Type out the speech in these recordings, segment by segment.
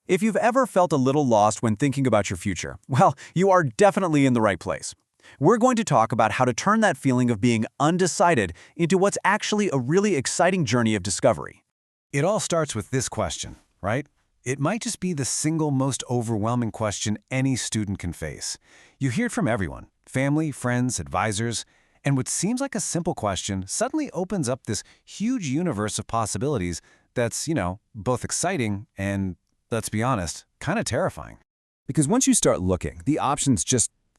If you've ever felt a little lost when thinking about your future, well, you are definitely in the right place. We're going to talk about how to turn that feeling of being undecided into what's actually a really exciting journey of discovery. It all starts with this question, right? It might just be the single most overwhelming question any student can face. You hear it from everyone, family, friends, advisors, and what seems like a simple question suddenly opens up this huge universe of possibilities that's, both exciting and, let's be honest, kind of terrifying. Because once you start looking, the options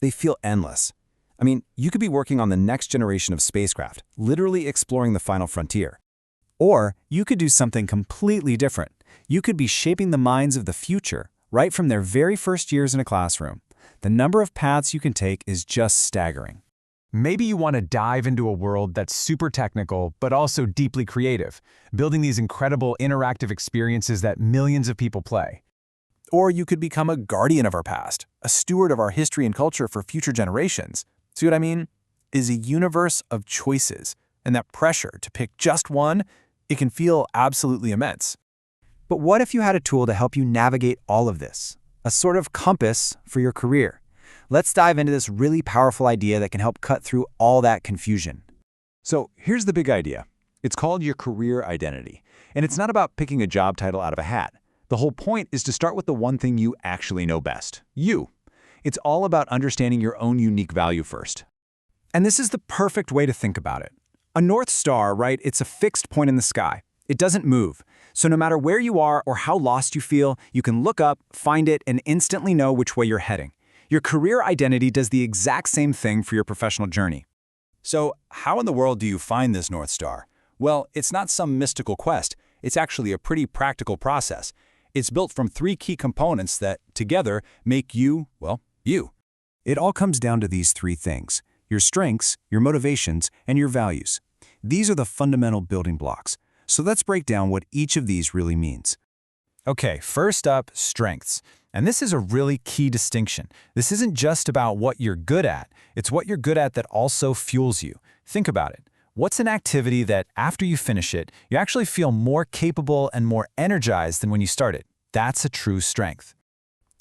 they feel endless. I mean, you could be working on the next generation of spacecraft, literally exploring the final frontier. Or you could do something completely different. You could be shaping the minds of the future, right from their very first years in a classroom. The number of paths you can take is just staggering. Maybe you want to dive into a world that's super technical, but also deeply creative, building these incredible interactive experiences that millions of people play. Or you could become a guardian of our past, a steward of our history and culture for future generations. See what I mean? Is a universe of choices, and that pressure to pick just one, it can feel absolutely immense. But what if you had a tool to help you navigate all of this? A sort of compass for your career. Let's dive into this really powerful idea that can help cut through all that confusion. So here's the big idea. It's called your career identity. And it's not about picking a job title out of a hat. The whole point is to start with the one thing you actually know best, you. It's all about understanding your own unique value first. And this is the perfect way to think about it. A North Star, right, it's a fixed point in the sky. It doesn't move. So no matter where you are or how lost you feel, you can look up, find it, and instantly know which way you're heading. Your career identity does the exact same thing for your professional journey. So, how in the world do you find this North Star? Well, it's not some mystical quest. It's actually a pretty practical process. It's built from 3 key components that, together, make you, well, you. It all comes down to these 3 things: your strengths, your motivations, and your values. These are the fundamental building blocks. So let's break down what each of these really means. Okay, first up, strengths. And this is a really key distinction. This isn't just about what you're good at. It's what you're good at that also fuels you. Think about it. What's an activity that, after you finish it, you actually feel more capable and more energized than when you started? That's a true strength.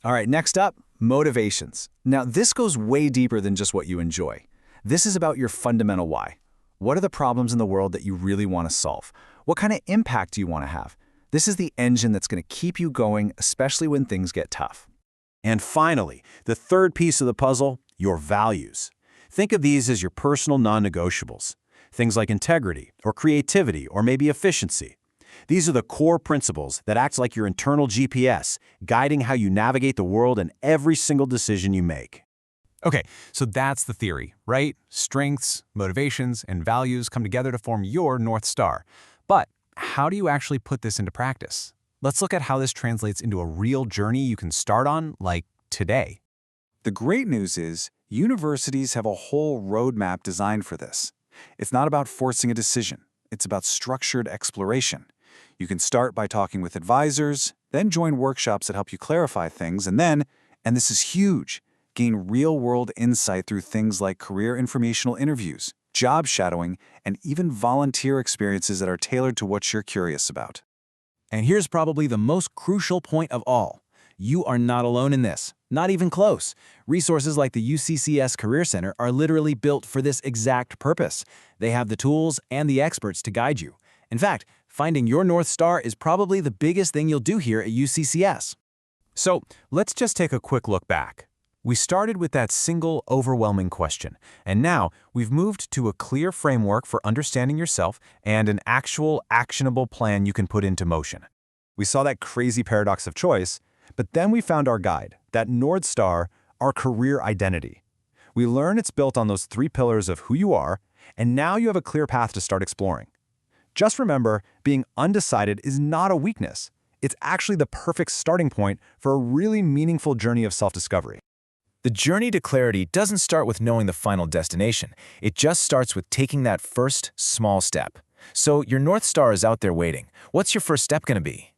All right, next up, motivations. Now, this goes way deeper than just what you enjoy. This is about your fundamental why. What are the problems in the world that you really want to solve? What kind of impact do you want to have? This is the engine that's going to keep you going, especially when things get tough. And finally, the third piece of the puzzle, your values. Think of these as your personal non-negotiables. Things like integrity, or creativity, or maybe efficiency. These are the core principles that act like your internal GPS, guiding how you navigate the world and every single decision you make. Okay, so that's the theory, right? Strengths, motivations, and values come together to form your North Star. But how do you actually put this into practice? Let's look at how this translates into a real journey you can start on, like today. The great news is, universities have a whole roadmap designed for this. It's not about forcing a decision. It's about structured exploration. You can start by talking with advisors, then join workshops that help you clarify things, and then, and this is huge, gain real-world insight through things like career informational interviews, job shadowing, and even volunteer experiences that are tailored to what you're curious about. And here's probably the most crucial point of all. You are not alone in this, not even close. Resources like the UCCS Career Center are literally built for this exact purpose. They have the tools and the experts to guide you. In fact, finding your North Star is probably the biggest thing you'll do here at UCCS. So let's just take a quick look back. We started with that single, overwhelming question, and now we've moved to a clear framework for understanding yourself and an actual, actionable plan you can put into motion. We saw that crazy paradox of choice, but then we found our guide, that North Star, our career identity. We learned it's built on those 3 pillars of who you are, and now you have a clear path to start exploring. Just remember, being undecided is not a weakness. It's actually the perfect starting point for a really meaningful journey of self-discovery. The journey to clarity doesn't start with knowing the final destination. It just starts with taking that first, small step. So your North Star is out there waiting. What's your first step going to be?